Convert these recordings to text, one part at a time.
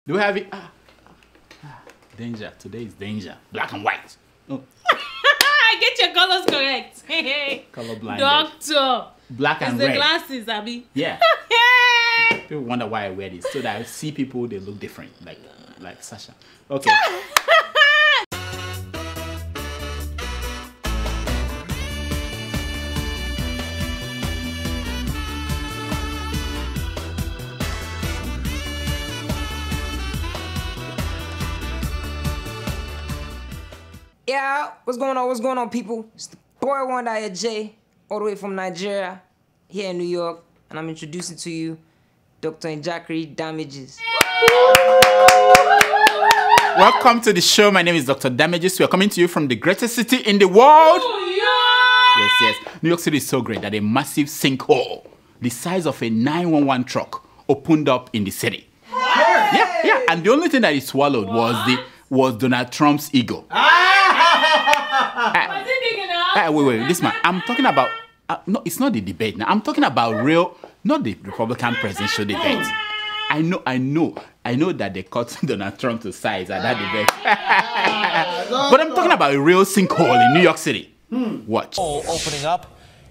Do we have it? Danger. Today is danger. Black and white. Oh. Get your colors correct. Colorblind. Doctor. Black and it's red. The glasses, Abby. Yeah. People wonder why I wear this. So that I see people, they look different. Like Sasha. Okay. Yeah, what's going on, people? It's the boy Wanda J, all the way from Nigeria, here in New York, and I'm introducing to you Dr. Njakri Damages. Welcome to the show. My name is Dr. Damages. We are coming to you from the greatest city in the world. Yes. New York City is so great that a massive sinkhole, the size of a 911 truck, opened up in the city. Yeah. And the only thing that it swallowed was Donald Trump's ego. Wait, this man. I'm talking about. No, it's not the debate now. I'm talking about real, not the Republican presidential debate. I know that they cut Donald Trump to size at that debate. But I'm talking about a real sinkhole in New York City. Watch. Opening up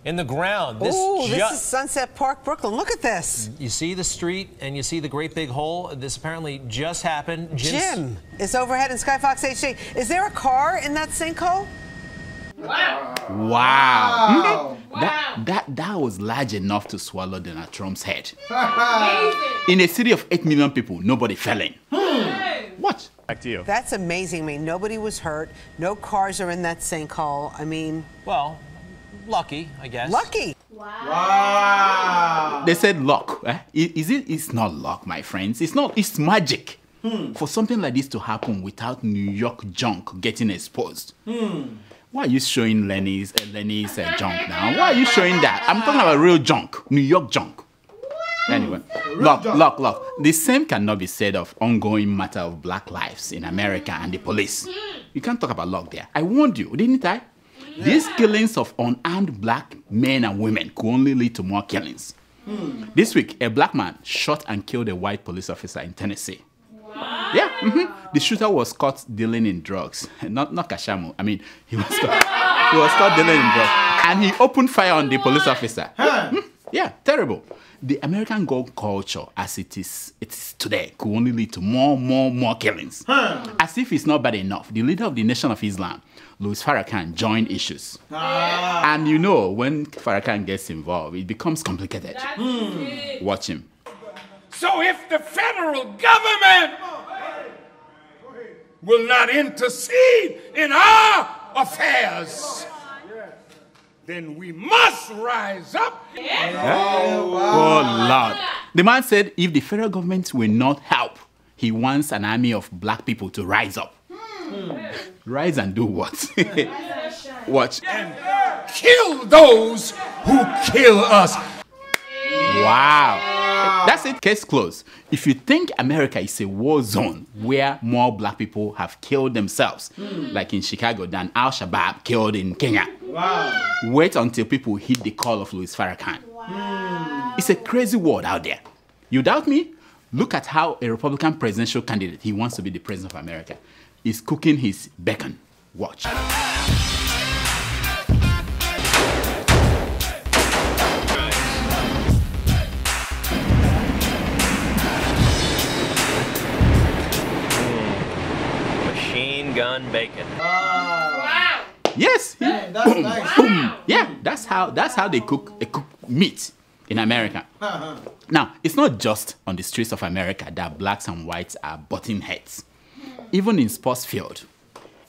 in the ground. This is Sunset Park, Brooklyn. Look at this. You see the street and you see the great big hole. This apparently just happened. Jim is overhead in Skyfox HD. Is there a car in that sinkhole? Wow. That was large enough to swallow Donald Trump's head. In a city of 8 million people, nobody fell in. What? Back to you. That's amazing. I mean, nobody was hurt. No cars are in that sinkhole. I mean... Well, lucky, I guess. Lucky. Wow. They said luck. It's not luck, my friends. It's magic. For something like this to happen without New York junk getting exposed. Why are you showing Lenny's junk now? Why are you showing that? I'm talking about real junk, New York junk. Anyway, luck. The same cannot be said of ongoing matter of black lives in America and the police. You can't talk about luck there. I warned you, didn't I? These killings of unarmed black men and women could only lead to more killings. This week, a black man shot and killed a white police officer in Tennessee. Yeah, The shooter was caught dealing in drugs. Not Kashamu. I mean, he was caught dealing in drugs. And he opened fire on the police officer. Yeah, terrible. The American gun culture, as it is today, could only lead to more killings. As if it's not bad enough, the leader of the Nation of Islam, Louis Farrakhan, joined issues. And you know, when Farrakhan gets involved, it becomes complicated. Watch him. So if the federal government will not intercede in our affairs, then we must rise up. Oh, Lord. The man said if the federal government will not help, he wants an army of black people to rise up. Rise and do what? Watch. And kill those who kill us. Wow. That's it. Case closed. If you think America is a war zone where more black people have killed themselves, like in Chicago, than Al-Shabaab killed in Kenya, wait until people hit the call of Louis Farrakhan. It's a crazy world out there. You doubt me? Look at how a Republican presidential candidate, he wants to be the president of America, is cooking his bacon. Watch. Gun bacon. Wow. Yes. Man, that's nice. Boom. Yeah, that's how they cook meat in America. Now, it's not just on the streets of America that blacks and whites are butting heads. Even in sports field,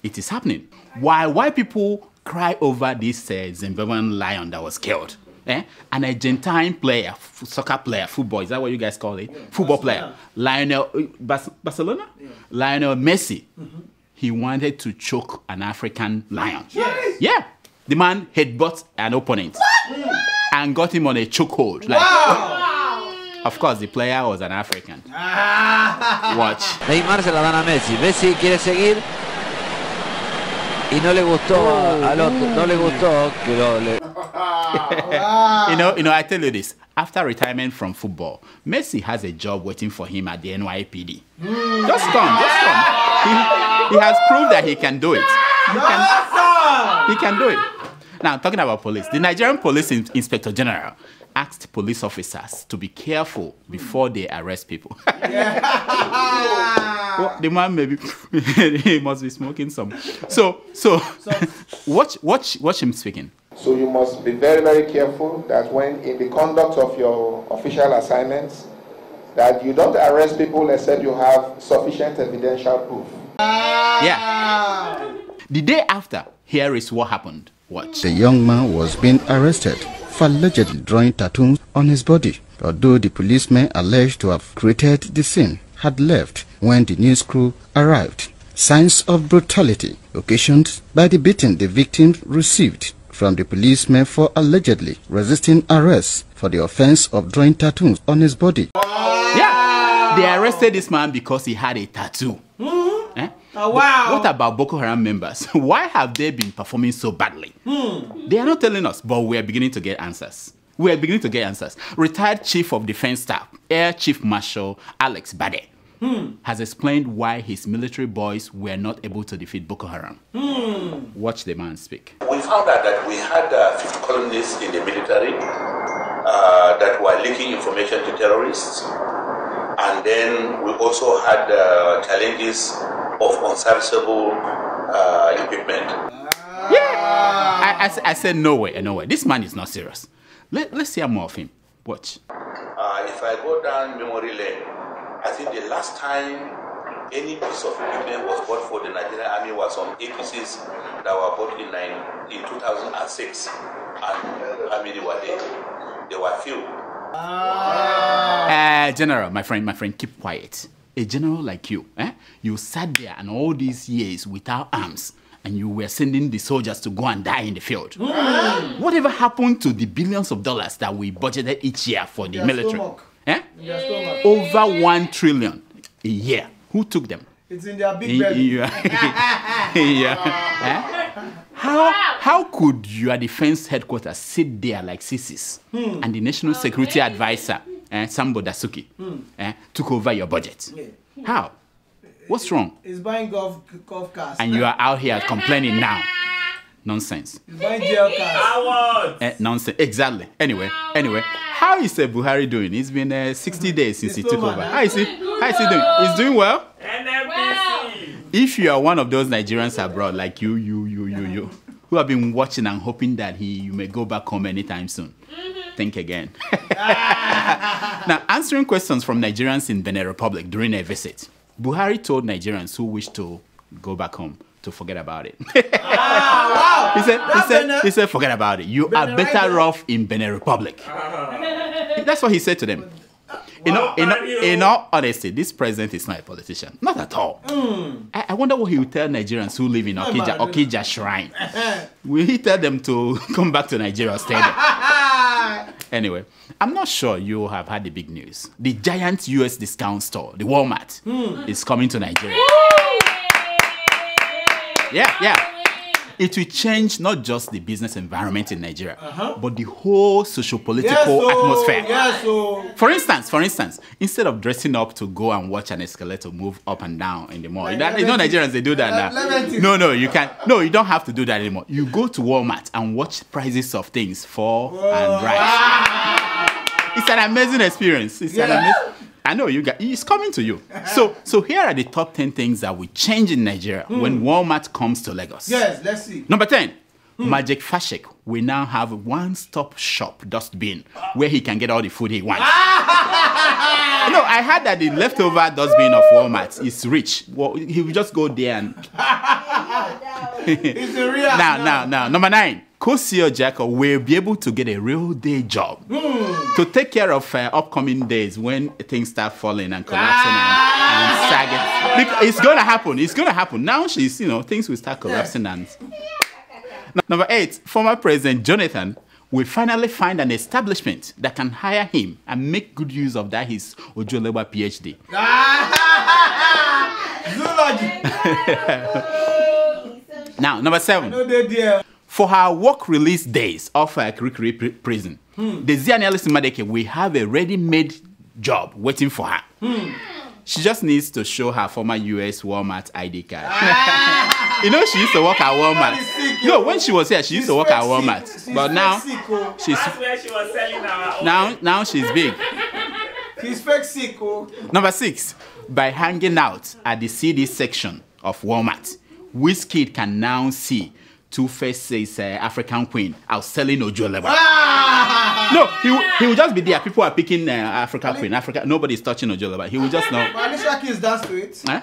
it is happening. While white people cry over this Zimbabwean lion that was killed, an Argentine player, soccer player, football, is that what you guys call it? Football player, Lionel Barcelona? Yeah. Lionel Messi. He wanted to choke an African lion. Yes. Yeah. The man headbutted an opponent and got him on a chokehold. Of course, the player was an African. Watch. Neymar se la dan a Messi. Messi quiere seguir. Y no le gustó al otro, no le gustó que I tell you this. After retirement from football, Messi has a job waiting for him at the NYPD. Just come. He has proved that he can do it. He can do it. Now, talking about police, the Nigerian Police Inspector General asked police officers to be careful before they arrest people. Well, the man maybe he must be smoking some. So watch him speaking. So you must be very, very careful that when in the conduct of your official assignments, that you don't arrest people except you have sufficient evidential proof. Yeah. The day after, here is what happened. Watch. The young man was being arrested for allegedly drawing tattoos on his body, although the policemen alleged to have created the scene had left when the news crew arrived. Signs of brutality occasioned by the beating the victim received from the policemen for allegedly resisting arrest for the offense of drawing tattoos on his body. Yeah, they arrested this man because he had a tattoo. Oh, wow. What about Boko Haram members? Why have they been performing so badly? They are not telling us, but we are beginning to get answers. Retired Chief of Defense Staff, Air Chief Marshall Alex Badeh, has explained why his military boys were not able to defeat Boko Haram. Watch the man speak. We found out that we had 50 colonists in the military that were leaking information to terrorists. And then we also had challenges of unserviceable equipment. Yeah, I said no way. This man is not serious. Let's hear more of him. Watch. If I go down memory lane, I think the last time any piece of equipment was bought for the Nigerian Army was some APCs that were bought in 2006. And how many were there? There were few. General, my friend, keep quiet. A general like you, you sat there and all these years without arms, and you were sending the soldiers to go and die in the field. Whatever happened to the billions of dollars that we budgeted each year for the military? Over 1 trillion a year. Who took them? It's in their big belly. How could your defense headquarters sit there like sissies and the national security advisor, Sambo Dasuki, took over your budget? How? What's wrong? He's buying golf cars. And you are out here complaining now. Nonsense. He's buying jail cars. Nonsense. Exactly. Anyway, how is Buhari doing? It's been 60 days since he took over. How is he doing? He's doing well? NNPC. If you are one of those Nigerians abroad, like you, who have been watching and hoping that you may go back home anytime soon, think again. Now, answering questions from Nigerians in Benin Republic during a visit, Buhari told Nigerians who wish to go back home to forget about it. Wow. He said, forget about it. You are better off in Benin Republic. That's what he said to them. In all honesty, this president is not a politician. Not at all. I wonder what he will tell Nigerians who live in Okija Shrine. Will he tell them to come back to Nigeria or stay there? Anyway, I'm not sure you have had the big news. The giant US discount store, the Walmart, is coming to Nigeria. Yeah. It will change not just the business environment in Nigeria, but the whole socio-political atmosphere. For instance, instead of dressing up to go and watch an escalator move up and down in the mall, Nigerians, they do that now. No, you can't. No, you don't have to do that anymore. You go to Walmart and watch prices of things fall and rise. It's an amazing experience. I know you guys, it's coming to you. So here are the top 10 things that will change in Nigeria when Walmart comes to Lagos. Yes, let's see. Number 10, Magic Fashek will now have a one-stop shop dustbin where he can get all the food he wants. No, I heard that the leftover dustbin of Walmart is rich. Well, he will just go there and... It's a real Now, number 9. Kosio Jacko will be able to get a real day job to take care of upcoming days when things start falling and collapsing and sagging. It's going to happen. Now things will start collapsing. And number 8, former President Jonathan will finally find an establishment that can hire him and make good use of that his Ojoleba PhD. Zoology. Now, number 7. For her work release days of Kirikiri prison, the Zianialis Madeke, we have a ready-made job waiting for her. She just needs to show her former US Walmart ID card. You know, she used to work at Walmart. No, when she was here, she used to work at Walmart. But now, That's where she was selling our own. now she's big. He's fake sick. Number 6, by hanging out at the CD section of Walmart, Wizkid can now see Tuface's African Queen out selling Ojoleba. No, he will just be there. People are picking African Queen. Nobody's touching Ojoleba. He will just know. Alicia Keys dance to it. Huh?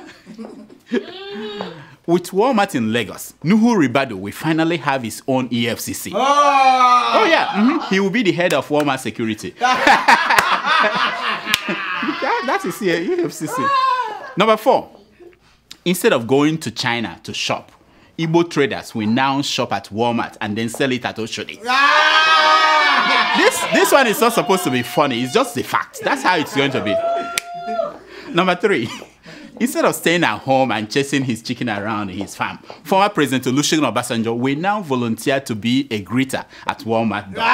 With Walmart in Lagos, Nuhu Ribado will finally have his own EFCC. Oh yeah, he will be the head of Walmart security. That is here, EFCC. Number 4, instead of going to China to shop, Igbo traders will now shop at Walmart and then sell it at Oshodi. This one is not supposed to be funny. It's just the fact. That's how it's going to be. Number 3, instead of staying at home and chasing his chicken around his farm, former President Olusegun Obasanjo will now volunteer to be a greeter at Walmart door.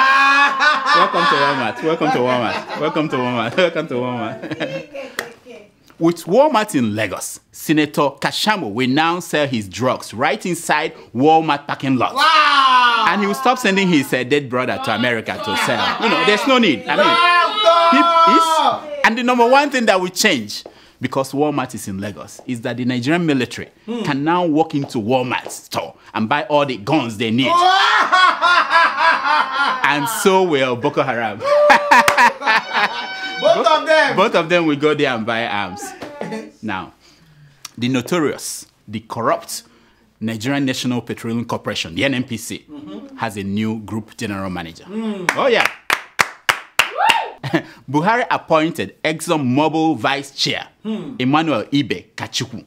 Welcome to Walmart. Welcome to Walmart. Welcome to Walmart. Welcome to Walmart. With Walmart in Lagos, Senator Kashamo will now sell his drugs right inside Walmart parking lot. Wow. And he will stop sending his dead brother to America to sell. You know, there's no need. I mean, and the number 1 thing that will change, because Walmart is in Lagos, is that the Nigerian military can now walk into Walmart store and buy all the guns they need. And so will Boko Haram. Both of them will go there and buy arms. Now, the notorious, the corrupt Nigerian National Petroleum Corporation, the NNPC, has a new group general manager. Oh yeah. Buhari appointed ExxonMobil vice chair, Emmanuel Ibe Kachikwu,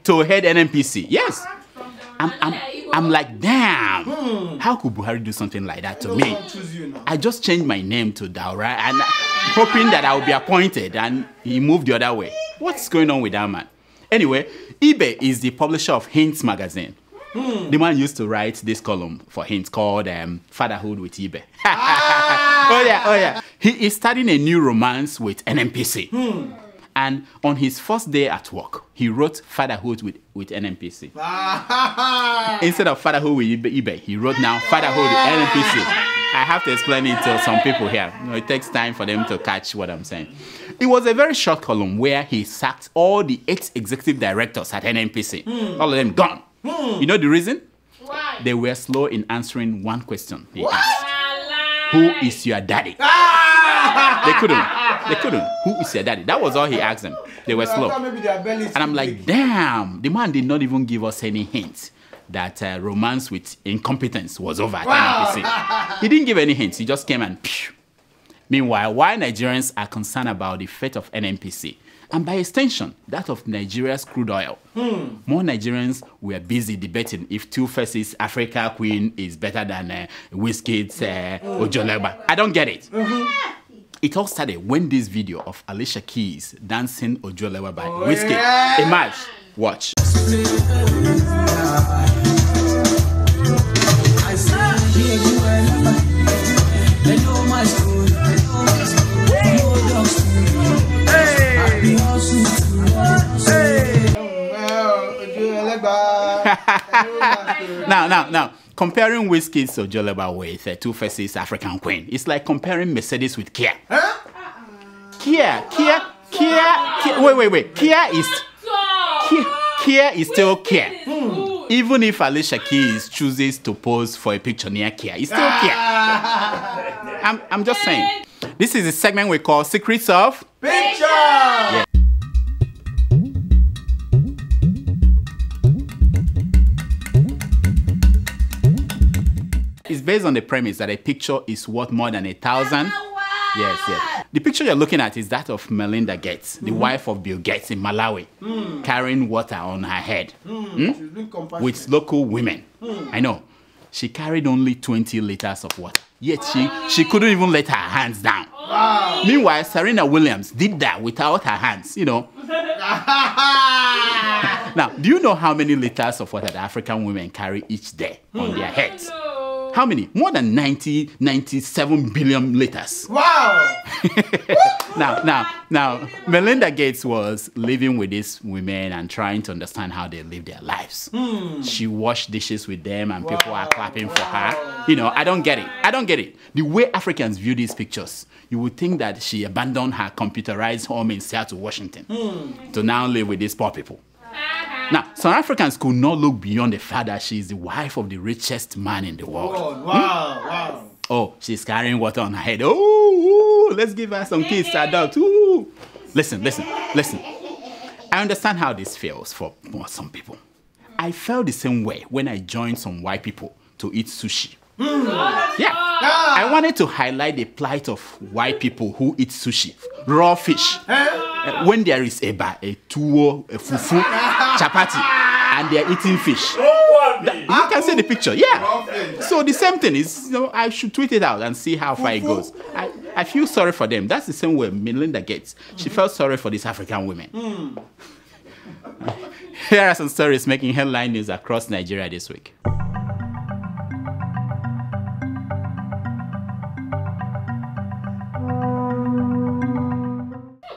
to head NNPC. Yes. I'm like, damn, how could Buhari do something like that to me? I just changed my name to Daura and hoping that I would be appointed, and he moved the other way. What's going on with that man? Anyway, Ibe is the publisher of Hints magazine. The man used to write this column for Hints called Fatherhood with Ibe. Oh yeah. He is starting a new romance with NNPC. And on his first day at work, he wrote Fatherhood with NNPC. Instead of Fatherhood with Ibe, he wrote now Fatherhood with NNPC. I have to explain it to some people here. You know, it takes time for them to catch what I'm saying. It was a very short column where he sacked all the 8 executive directors at NNPC. All of them gone. You know the reason? Why? They were slow in answering one question he asked. Who is your daddy? They couldn't. Who is your daddy? That was all he asked them. They were slow. And I'm like, damn, the man did not even give us any hint that romance with incompetence was over at NNPC. He didn't give any hints. He just came and phew. Meanwhile, while Nigerians are concerned about the fate of NNPC, and by extension, that of Nigeria's crude oil, more Nigerians were busy debating if Tuface's Africa Queen is better than Wizkid's Ojoleba. I don't get it. It all started when this video of Alicia Keys dancing Ojoleba by Wizkid emerged. Watch. Now, comparing Wizkid's Ojoleba with Tuface's African Queen, it's like comparing Mercedes with Kia. Huh? Kia. Wait. Kia is still Kia. Even if Alicia Keys chooses to pose for a picture near Kia, it's still Kia. I'm just saying. This is a segment we call Secrets of Picture. Yeah. It's based on the premise that a picture is worth more than 1,000. Yes. The picture you're looking at is that of Melinda Gates, the wife of Bill Gates in Malawi, carrying water on her head with local women. I know. She carried only 20 liters of water. Yet she couldn't even let her hands down. Wow. Meanwhile, Serena Williams did that without her hands, you know. Now, do you know how many liters of water the African women carry each day on their heads? How many? More than 97 billion liters. Wow! Now, Melinda Gates was living with these women and trying to understand how they live their lives. She washed dishes with them and people are clapping for her. You know, I don't get it. The way Africans view these pictures, you would think that she abandoned her computerized home in Seattle, Washington to now live with these poor people. Now, some Africans could not look beyond the fact that she is the wife of the richest man in the world. Wow. Oh, she's carrying water on her head. Oh, let's give her some kids to adopt. Ooh. Listen. I understand how this feels for some people. I felt the same way when I joined some white people to eat sushi. Yeah. I wanted to highlight the plight of white people who eat sushi, raw fish. When there is a tuwo, a fufu, chapati, and they are eating fish. You can see the picture, yeah. So the same thing is, you know, I should tweet it out and see how far it goes. I feel sorry for them. That's the same way Melinda Gates. She felt sorry for these African women. Here are some stories making headline news across Nigeria this week.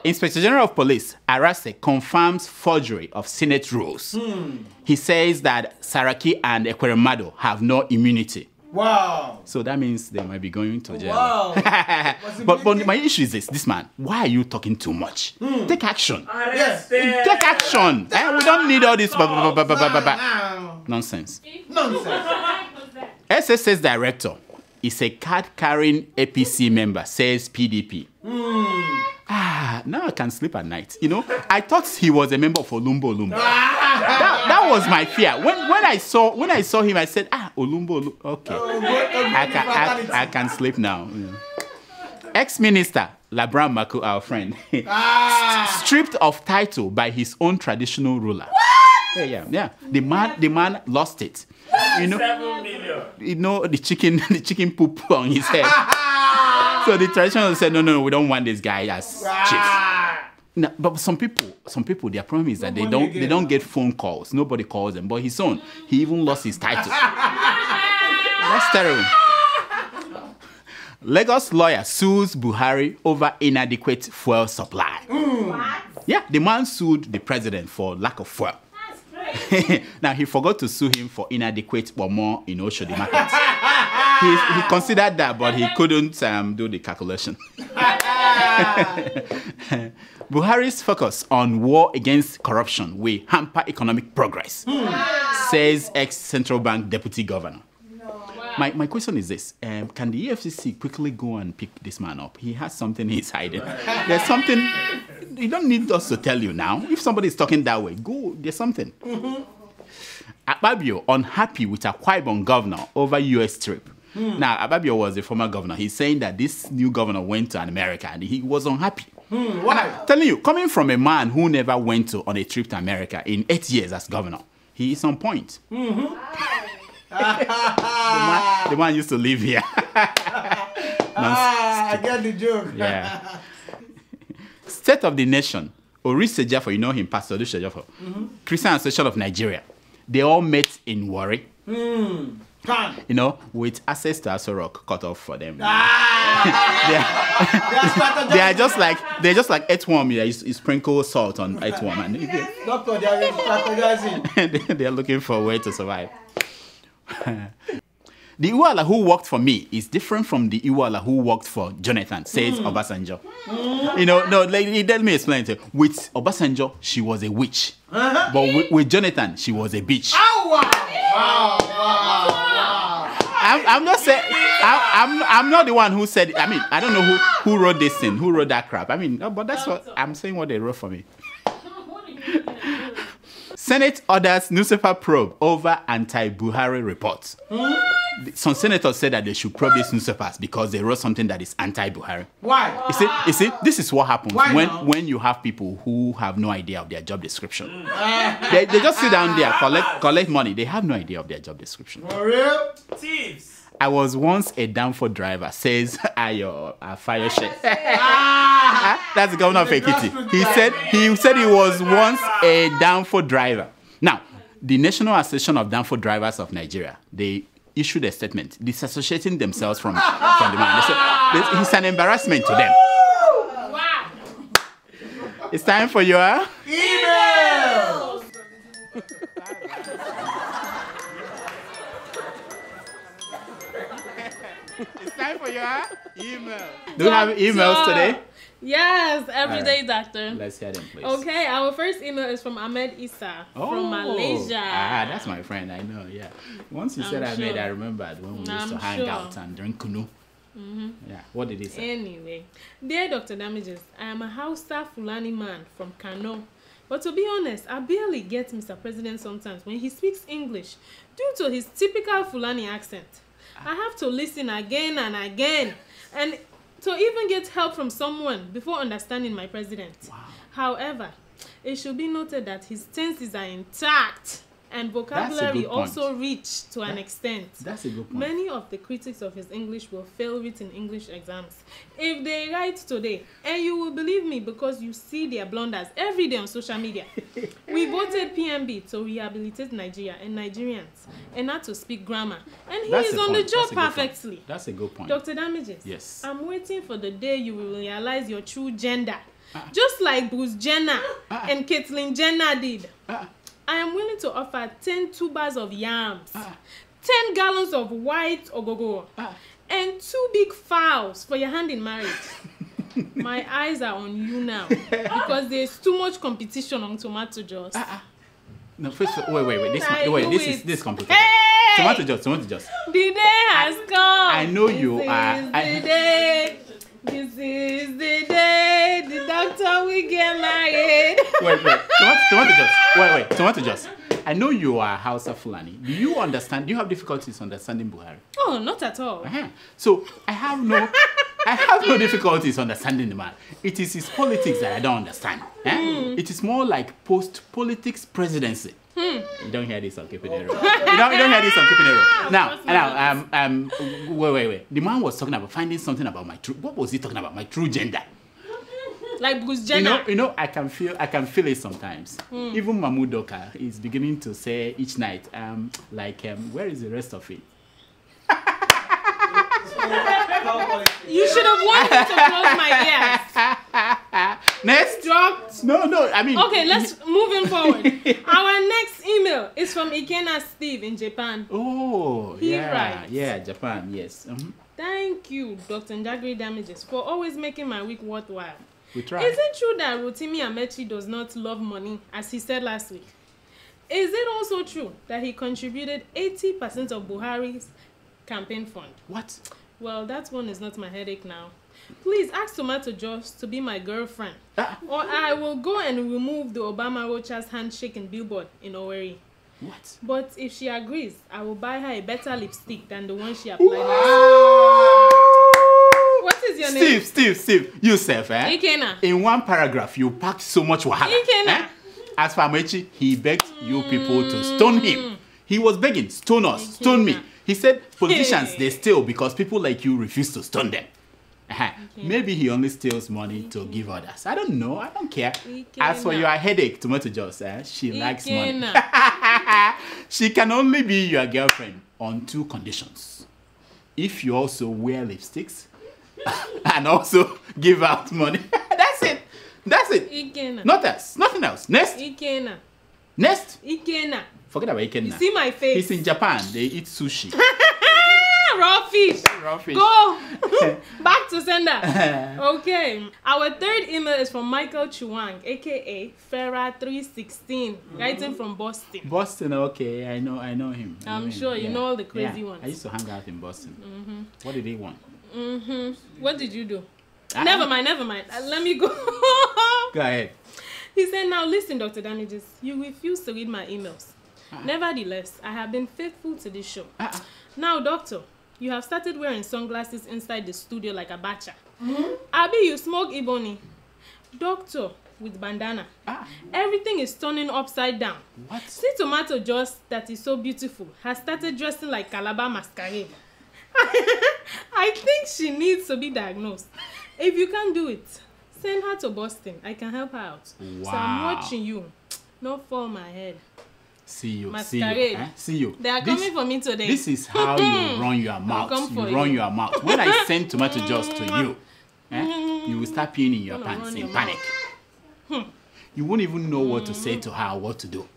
Inspector General of Police, Arase, confirms forgery of Senate rules. He says that Saraki and Ekweremadu have no immunity. Wow. So that means they might be going to jail. Wow. but my issue is this man. Why are you talking too much? Take action. Yes. Take action. We don't need all this nonsense. SSS director is a card-carrying APC member, says PDP. Now I can sleep at night. You know, I thought he was a member of Olumbo. That was my fear. When I saw him, I said, Olumbo. Okay, I can sleep now. Ex-minister Labram Maku, our friend, stripped of title by his own traditional ruler. Yeah. The man lost it. You know the chicken poop on his head. So the traditional said, no, we don't want this guy as chief. No, but some people, their problem is that they don't get phone calls. Nobody calls them. But his own, he even lost his title. That's terrible. Lagos lawyer sues Buhari over inadequate fuel supply. Yeah, the man sued the president for lack of fuel. Now, he forgot to sue him for inadequate Bomo in Oshodi market. He considered that, but he couldn't do the calculation. Buhari's focus on war against corruption will hamper economic progress, says ex-Central Bank Deputy Governor. My question is this. Can the EFCC quickly go and pick this man up? He has something he's hiding. There's something. You don't need us to tell you now. If somebody is talking that way, go. There's something. Akpabio unhappy with Akwa Ibom governor over U.S. trip. Now, Akpabio was a former governor. He's saying that this new governor went to America and he was unhappy. Why? I'm telling you, coming from a man who never went on a trip to America in 8 years as governor, he is on point. The man used to live here. I get the joke. Yeah. State of the Nation, Orise Jafo, you know him, Pastor Orise Jafo, Christian Association of Nigeria, they all met in Warri. You know, with access to Aso Rock cut off for them. They're just like earthworm. You sprinkle salt on earthworm, and Doctor, they are strategizing. they're looking for a way to survive. The Iwala who worked for me is different from the Iwala who worked for Jonathan, says Obasanjo. You know, no, let me explain it. With Obasanjo, she was a witch. But with Jonathan, she was a bitch. I'm just saying, I'm not the one who said it. I mean, I don't know who wrote this thing, who wrote that crap. I mean, but that's what I'm saying, what they wrote for me. Senate orders newspaper probe over anti-Buhari reports. Some senators said that they should probe these newspapers because they wrote something that is anti-Buhari. Why? You see, this is what happens when you have people who have no idea of their job description. They just sit down there, collect money. They have no idea of their job description. For real? Thieves. I was once a Danfo driver, says Ayo Fayose. That's the governor of Ekiti. He said he was once a Danfo driver. Now, the National Association of Danfo Drivers of Nigeria, they issued a statement disassociating themselves from the man. They said, it's an embarrassment to them. Wow. It's time for your Email. It's time for your email. Do we have emails today? Yes, every day, right. doctor. Let's hear them, please. Okay, our first email is from Ahmed Issa from Malaysia. Ah, that's my friend. I know. Yeah. Once you said Ahmed, sure. I remembered when we used to hang out and drink kunu. Yeah. What did he say? Anyway, dear Dr. Damages, I am a Hausa Fulani man from Kano. But to be honest, I barely get Mr. President sometimes when he speaks English due to his typical Fulani accent. I have to listen again and again, and to even get help from someone before understanding my president. Wow. However, it should be noted that his tenses are intact and vocabulary also rich to an extent. That's a good point. Many of the critics of his English will fail written English exams if they write today, and you will believe me because you see their blunders every day on social media. We voted PMB to rehabilitate Nigeria and Nigerians and not to speak grammar, and he is on the job perfectly. That's a good point. Dr. Damages, yes. I'm waiting for the day you will realize your true gender, just like Bruce Jenner and Caitlyn Jenner did. I am willing to offer 10 tubers of yams, 10 gallons of white ogogo, and 2 big fowls for your hand in marriage. My eyes are on you now because there's too much competition on tomato juice. No, first, wait. This is complicated. Hey! Tomato juice. The day has come. I know you are. This is the day the doctor will get married. Wait. Tomato juice. I know you are Hausa Fulani. Do you understand? Do you have difficulties understanding Buhari? Oh, not at all. So I have no difficulties understanding the man. It is his politics that I don't understand. It is more like post-politics presidency. You don't hear this on Keeping It Real. You don't hear this on Keeping It Real. Now, wait. The man was talking about finding something about my true. What was he talking about? My true gender. Like Bruce Jenner. You know, I can feel it sometimes. Even Mahmoud Doka is beginning to say each night, where is the rest of it? You should have wanted me to close my ears. Next. Dropped. No, I mean. Okay, let's moving forward. Our next email is from Ikena Steve in Japan. Oh, he writes. Yeah, Japan, yes. Thank you, Dr. Njagri Damages, for always making my week worthwhile. We try. Is it true that Rotimi Amechi does not love money, as he said last week? Is it also true that he contributed 80% of Buhari's campaign fund? What? Well, that one is not my headache now. Please ask Tomato Joss to be my girlfriend, or I will go and remove the Obama Rocha's handshake billboard in Owerri. What? But if she agrees, I will buy her a better lipstick than the one she applied last week. What is your name? Steve, yourself, Ikena. In one paragraph, you packed so much wahala. Ikena. As for Amechi, he begged you people to stone him. He was begging, stone us, stone me. He said politicians, they steal because people like you refuse to stone them. Maybe he only steals money to give others. I don't know. I don't care. As for your headache, Tomato Juice, she likes money. She can only be your girlfriend on 2 conditions. If you also wear lipsticks and also give out money. That's it. Ikena. Not us. Nothing else. Next. Ikena. Next. Ikena. Forget about Ikena. You see my face? He's in Japan. They eat sushi. Raw fish. Go. Back to sender. Okay. Our third email is from Michael Chuang, aka Farah316, writing from Boston. Boston, okay. I know him. I'm sure you know all the crazy ones. I used to hang out in Boston. What did he want? What did you do? Never mind. Let me go. Go ahead. He said, now listen, Dr. Damages, you refuse to read my emails. Nevertheless, I have been faithful to this show. Now, doctor, you have started wearing sunglasses inside the studio like a bacha. Abi, you smoke Ebony. Doctor, with bandana. Everything is turning upside down. What? See Tomato Juice, that is so beautiful, has started dressing like Calabar masquerade. I think she needs to be diagnosed. If you can't do it, send her to Boston. I can help her out. Wow. So I'm watching you. Not fall my head. See you. Masquerade. See you. They are coming for me today. This is how you run your mouth. Your mouth. When I send tomato juice to you, you will start peeing in your pants in panic. You won't even know what to say to her or what to do.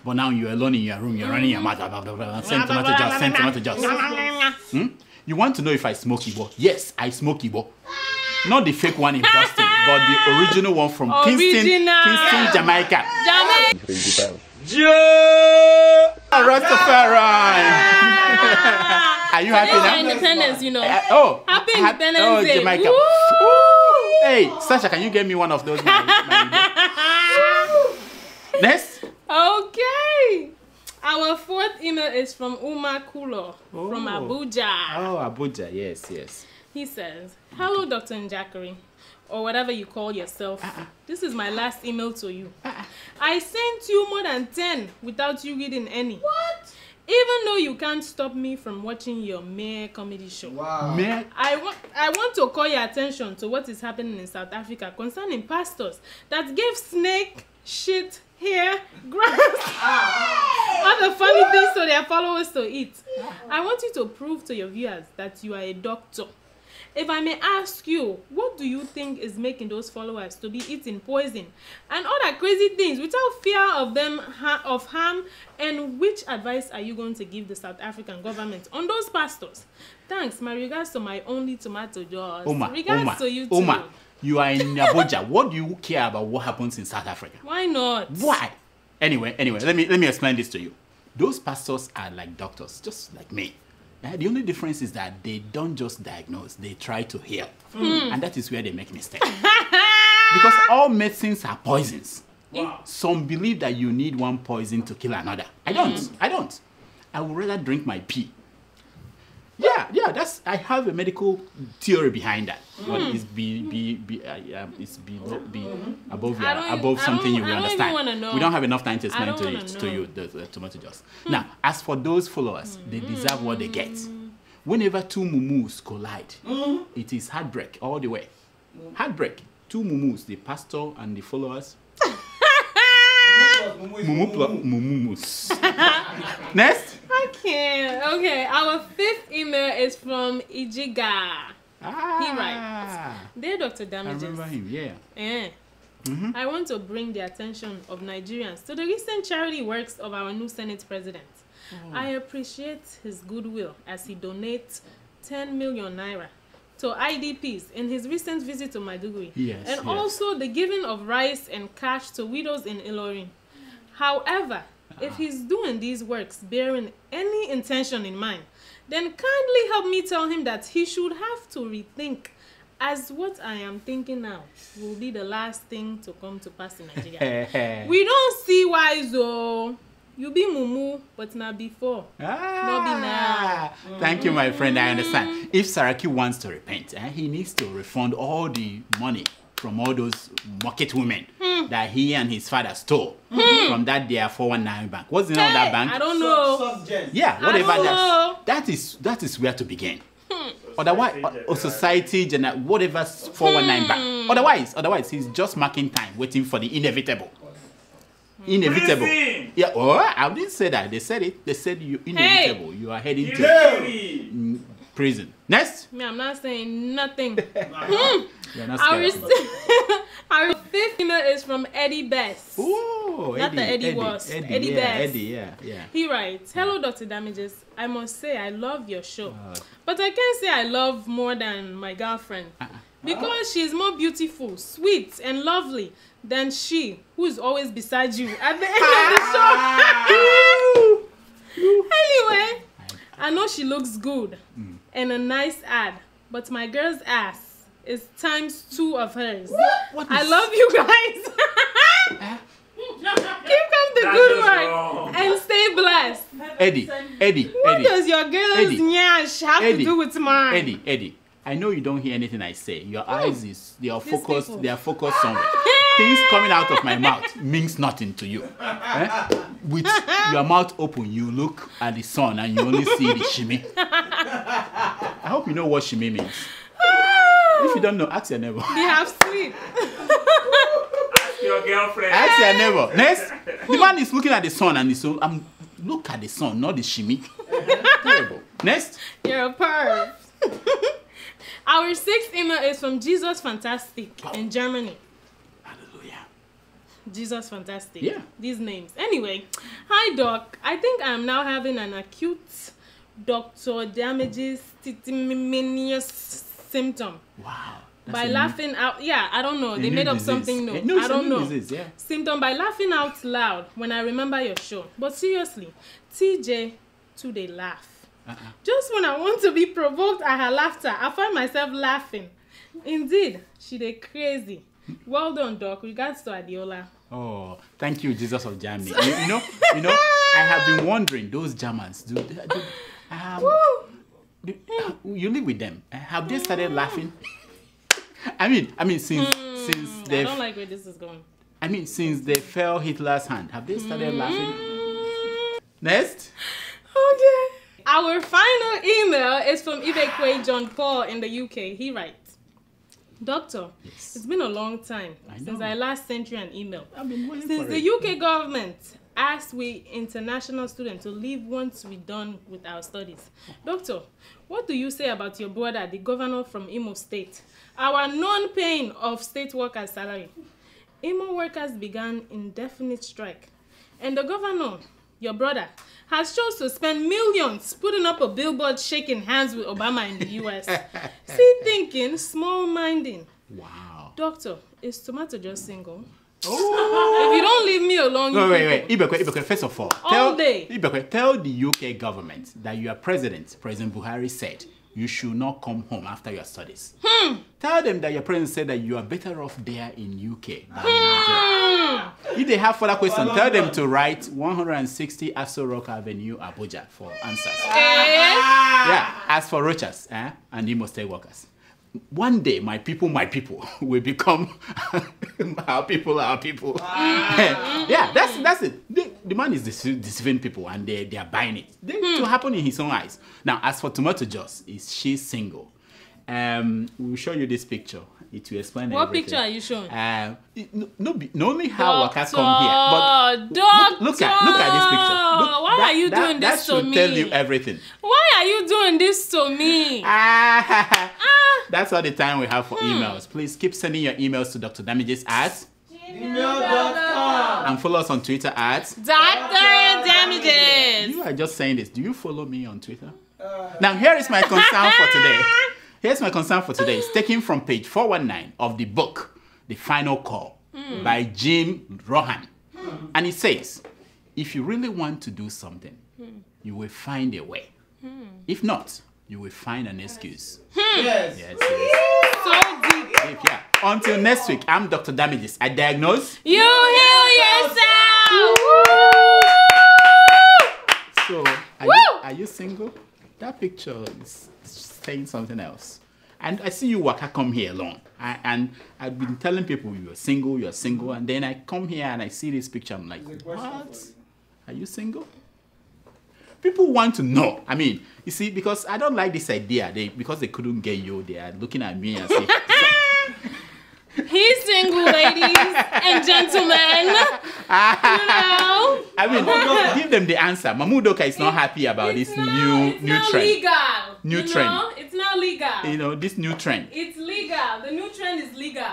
But now you're alone in your room, you're running your mouth. Send tomato juice. You want to know if I smoke Igbo? Yes, I smoke Igbo. Not the fake one in Boston, but the original one from Kingston, Jamaica. Joe Rastafari. Are you happy now? Independence, you know. Happy Independence Day. Jamaica. Hey, Sasha, can you get me one of those? Next. Okay. Our fourth email is from Umar Kulo from Abuja. Oh, Abuja. Yes. He says, "Hello, Dr. Njakiri, or whatever you call yourself. This is my last email to you. I sent you more than 10 without you reading any. What? Even though you can't stop me from watching your Mayor comedy show. Wow. I want to call your attention to what is happening in South Africa concerning pastors that gave snake shit, hair, grass, other funny things to their followers to eat. I want you to prove to your viewers that you are a doctor. If I may ask you, what do you think is making those followers to be eating poison and other crazy things without fear of them of harm? And which advice are you going to give the South African government on those pastors? Thanks. My regards to my only tomato jaws. Regards to you too. Oma, you are in Abuja. What do you care about what happens in South Africa? Why not? Why? Anyway, let me explain this to you. Those pastors are like doctors, just like me. The only difference is that they don't just diagnose, they try to heal. And that is where they make mistakes. Because all medicines are poisons. Wow. Some believe that you need one poison to kill another. I don't. I would rather drink my pee. Yeah, I have a medical theory behind that. But it's above something you will understand. We don't have enough time to explain to you the tomato juice. Now, as for those followers, they deserve what they get. Whenever two mumus collide, it is heartbreak all the way. Heartbreak. Two mumus, the pastor and the followers. Mumus. Next. Okay, our fifth email is from Ijiga. He writes, "Dear Dr. Damages, I remember him, yeah. I want to bring the attention of Nigerians to the recent charity works of our new Senate President. I appreciate his goodwill as he donates 10 million naira to IDPs in his recent visit to Maiduguri, also the giving of rice and cash to widows in Ilorin. However, if he's doing these works bearing any intention in mind, then kindly help me tell him that he should have to rethink, as what I am thinking now will be the last thing to come to pass in Nigeria. We don't see why, though. You be mumu, but not before. Not be now. Thank you, my friend. I understand. If Saraki wants to repent, he needs to refund all the money from all those market women that he and his father stole from that their 419 bank. What's the name of that bank? I don't know. Yeah, whatever that is where to begin. Otherwise, society, whatever 419 bank. Otherwise, he's just marking time, waiting for the inevitable. Inevitable. Prison. Yeah. Oh, I didn't say that. They said it. They said you inevitable. You are heading to prison. Next. Me, I'm not saying nothing. You're not scared. Our fifth email is from Eddie Best. Oh, not the Eddie was. Eddie Best. Eddie, yeah. He writes, "Hello, Dr. Damages. I must say I love your show, but I can't say I love more than my girlfriend because she's more beautiful, sweet, and lovely than she, who is always beside you at the end of the show." Anyway, I know she looks good and a nice ad, but my girl's ass is ×2 of hers. What I love you guys. Keep up the good work and stay blessed. Eddie. What does your girl's nyash have to do with mine? Eddie. I know you don't hear anything I say. Your eyes they are focused somewhere. Things coming out of my mouth means nothing to you. With your mouth open, you look at the sun and you only see the shimmy. I hope you know what shimmy means. If you don't know, ask your neighbor. They have sleep. Ask your your girlfriend. Ask your neighbor. Next, the man is looking at the sun and he's so, look at the sun, not the shimmy. Terrible. Next. You're a perv. Our 6th email is from Jesus Fantastic in Germany. Hallelujah. Jesus Fantastic. Yeah. These names. Anyway, hi doc. I think I'm now having an acute Dr. Damages symptom. Wow. By laughing out, I don't know. They made up something new. No, I don't know. Disease, yeah. Symptom by laughing out loud when I remember your show. But seriously, TJ, too they laugh. Just when I want to be provoked at her laughter, I find myself laughing. Indeed, she dey crazy. Well done, doc. Regards to Adiola. Oh, thank you, Jesus of Germany. you know, I have been wondering, those Germans, you live with them. Have they started laughing? I mean, since they. I don't like where this is going. I mean, since they fell Hitler's hand, have they started laughing? Next. Okay. Our final email is from Ibe John Paul in the UK. He writes, Doctor, it's been a long time since I last sent you an email. I've been waiting Since for the it. UK government asked we international students to leave once we're done with our studies. Doctor, what do you say about your brother, the governor from Imo State? Our non-paying of state workers' salary. Imo workers began indefinite strike. And the governor, your brother, has chose to spend millions putting up a billboard shaking hands with Obama in the US. See thinking, small-minding. Wow. Doctor, is Tomato just single? If you don't leave me alone, Wait. Ibe, first of all, Ibe, tell the UK government that your President Buhari, said you should not come home after your studies. Tell them that your president said that you are better off there in UK than in Nigeria. If they have further questions, tell them to write 160 Aso Rock Avenue, Abuja for answers. Yeah, as for Rochas and Imo State workers. One day, my people will become our people. Yeah, that's it. The man is deceiving people and they are buying it. It will happen in his own eyes. Now, as for Tomato Juice, she's single. We'll show you this picture. It will explain what everything. Picture are you showing? No only how Waka come here, but look at this picture. Why are you doing this to me? That should tell you everything. Why are you doing this to me? That's all the time we have for emails. Please keep sending your emails to Dr. Damages at gmail.com and follow us on Twitter at Dr. Damages. You are just saying this. Do you follow me on Twitter? Now, here is my concern for today. Here's my concern for today. It's taken from page 419 of the book, The Final Call, by Jim Rohan. And it says, if you really want to do something, you will find a way. If not, you will find an excuse. Yes. So deep. Yeah. Until next week, I'm Dr. Damages. I diagnose. You heal yourself. So, are you single? That picture is saying something else. And I see you Waka come here alone. And I've been telling people you're single, and then I come here and I see this picture. I'm like, what? Are you single? People want to know. I mean, you see, because I don't like this idea. Because they couldn't get you, they are looking at me and say, he's single, ladies and gentlemen. You know. I mean, give them the answer. Mamudoka is not happy about this new trend. Legal. New trend. It's not legal. You know, this new trend. It's legal. The new trend is legal.